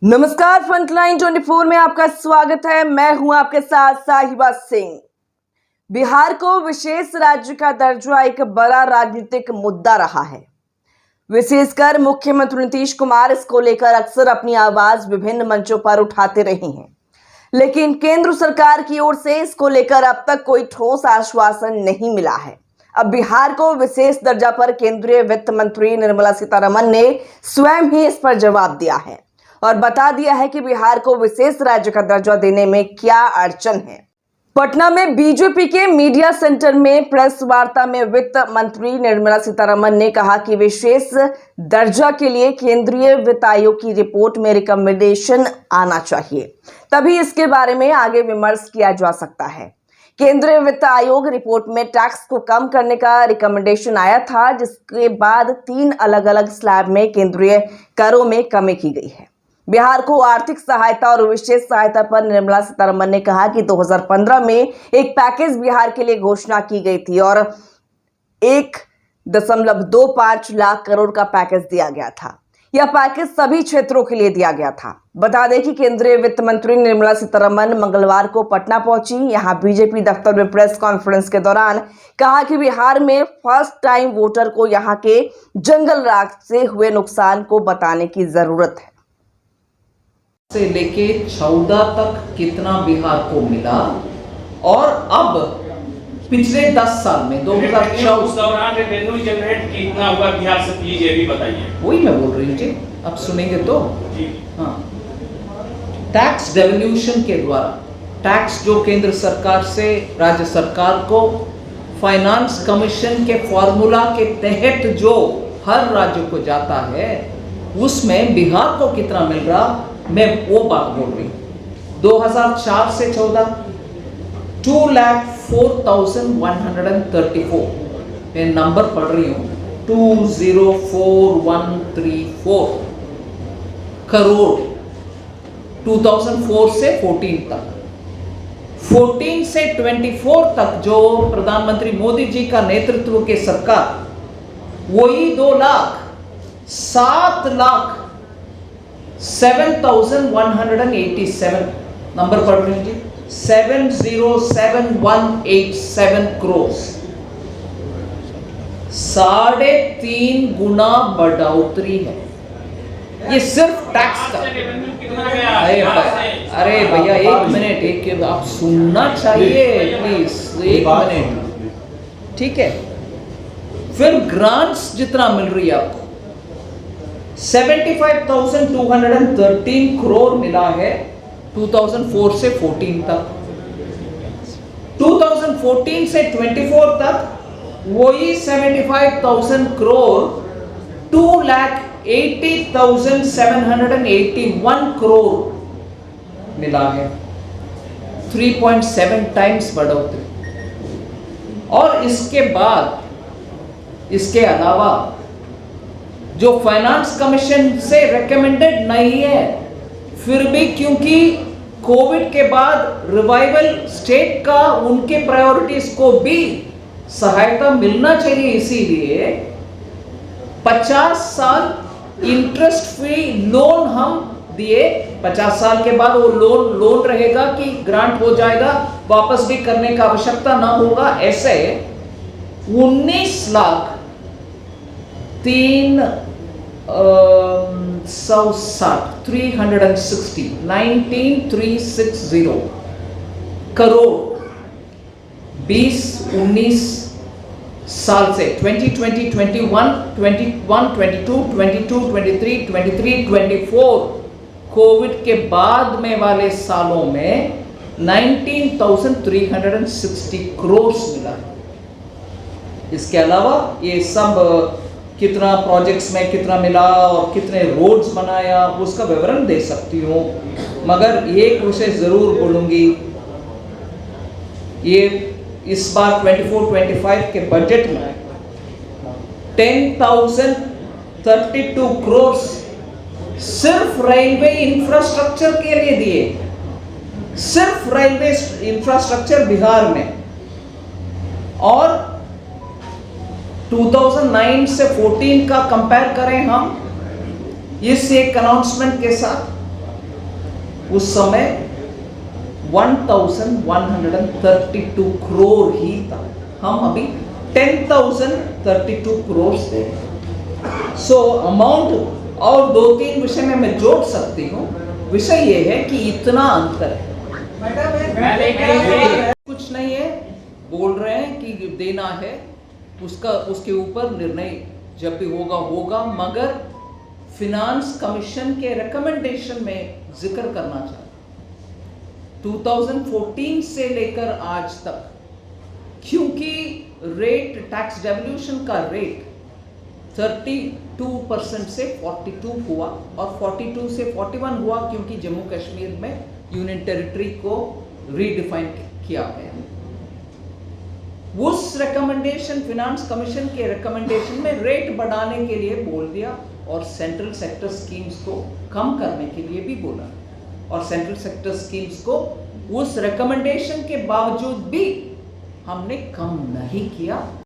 नमस्कार, फ्रंटलाइन 24 में आपका स्वागत है। मैं हूं आपके साथ साहिबा सिंह। बिहार को विशेष राज्य का दर्जा एक बड़ा राजनीतिक मुद्दा रहा है। विशेषकर मुख्यमंत्री नीतीश कुमार इसको लेकर अक्सर अपनी आवाज विभिन्न मंचों पर उठाते रहे हैं, लेकिन केंद्र सरकार की ओर से इसको लेकर अब तक कोई ठोस आश्वासन नहीं मिला है। अब बिहार को विशेष दर्जा पर केंद्रीय वित्त मंत्री निर्मला सीतारमण ने स्वयं ही इस पर जवाब दिया है और बता दिया है कि बिहार को विशेष राज्य का दर्जा देने में क्या अड़चन है। पटना में बीजेपी के मीडिया सेंटर में प्रेस वार्ता में वित्त मंत्री निर्मला सीतारमण ने कहा कि विशेष दर्जा के लिए केंद्रीय वित्त आयोग की रिपोर्ट में रिकमेंडेशन आना चाहिए, तभी इसके बारे में आगे विमर्श किया जा सकता है। केंद्रीय वित्त आयोग रिपोर्ट में टैक्स को कम करने का रिकमेंडेशन आया था, जिसके बाद 3 अलग अलग स्लैब में केंद्रीय करों में कमी की गई है। बिहार को आर्थिक सहायता और विशेष सहायता पर निर्मला सीतारमण ने कहा कि 2015 में एक पैकेज बिहार के लिए घोषणा की गई थी और 1.25 लाख करोड़ का पैकेज दिया गया था। यह पैकेज सभी क्षेत्रों के लिए दिया गया था। बता दें कि केंद्रीय वित्त मंत्री निर्मला सीतारमण मंगलवार को पटना पहुंची। यहां बीजेपी दफ्तर में प्रेस कॉन्फ्रेंस के दौरान कहा कि बिहार में फर्स्ट टाइम वोटर को यहां के जंगल राख से हुए नुकसान को बताने की जरूरत है। से लेके 14 तक कितना बिहार को मिला और अब पिछले 10 साल में 2014 उस दौरान रेवेन्यू जनरेट कितना हुआ बिहार से, प्लीज ये भी बताइए। वही मैं बोल रही हूँ जी, अब सुनेंगे तो। हाँ, टैक्स डेवल्यूशन के द्वारा टैक्स जो केंद्र सरकार से राज्य सरकार को फाइनेंस कमीशन के फॉर्मूला के तहत जो हर राज्य को जाता है, उसमें बिहार को कितना मिल रहा, मैं वो बात बोल रही हूँ। 2004 से 14 2,04,134 मैं नंबर पढ़ रही हूँ, 2,04,134 करोड़ 2004 से 14 तक। 14 से 24 तक जो प्रधानमंत्री मोदी जी का नेतृत्व के सरकार, वही 2,07,187 नंबर पढ़ रही जी, 7,07,187 करोड़, 3.5 गुना बढ़ोतरी है। ये सिर्फ टैक्स का। अरे भैया एक मिनट, आप सुनना चाहिए प्लीज, एक मिनट, ठीक है। फिर ग्रांट्स जितना मिल रही है आपको, 75,213 करोड़ मिला है 2004 से 14 तक। 2014 से 24 तक वही 75,000 करोड़ 2,80,781 करोड़ मिला है, 3.7 टाइम्स बढ़ोतरी। और इसके बाद, इसके अलावा जो फाइनेंस कमीशन से रेकमेंडेड नहीं है, फिर भी क्योंकि कोविड के बाद रिवाइवल स्टेट का, उनके प्रायोरिटीज को भी सहायता मिलना चाहिए, इसीलिए 50 साल इंटरेस्ट फ्री लोन हम दिए। 50 साल के बाद वो लोन रहेगा कि ग्रांट हो जाएगा, वापस भी करने का आवश्यकता ना होगा। ऐसे 19,360 करोड़ 20-19 साल से 2020, 21, 22, 23, 24 कोविड के बाद में वाले सालों में 19,360 करोड़ मिला है। इसके अलावा ये सब कितना प्रोजेक्ट्स में कितना मिला और कितने रोड्स बनाया, उसका विवरण दे सकती हूँ, मगर एक विषय जरूर बोलूंगी, ये इस बार 24-25 के बजट में 10,032 करोड़ सिर्फ रेलवे इंफ्रास्ट्रक्चर के लिए दिए, सिर्फ रेलवे इंफ्रास्ट्रक्चर बिहार में। और 2009 से 14 का कंपेयर करें हम इस एक अनाउंसमेंट के साथ, उस समय 1132 करोड़ ही था, हम अभी 10,032 करोड़ थे। सो अमाउंट और 2-3 विषय में मैं जोड़ सकती हूँ। विषय ये है कि इतना अंतर है, कुछ नहीं है, बोल रहे हैं कि देना है, उसके ऊपर निर्णय जब भी होगा होगा, मगर फिनांस कमीशन के रिकमेंडेशन में जिक्र करना चाहता हूं 2014 से लेकर आज तक, क्योंकि रेट टैक्स डेवल्यूशन का रेट 32% से 42 हुआ और 42 से 41 हुआ क्योंकि जम्मू कश्मीर में यूनियन टेरिटरी को रीडिफाइन किया गया। उस रिकमेंडेशन, फिनांस कमीशन के रिकमेंडेशन में रेट बढ़ाने के लिए बोल दिया और सेंट्रल सेक्टर स्कीम्स को कम करने के लिए भी बोला, और सेंट्रल सेक्टर स्कीम्स को उस रिकमेंडेशन के बावजूद भी हमने कम नहीं किया।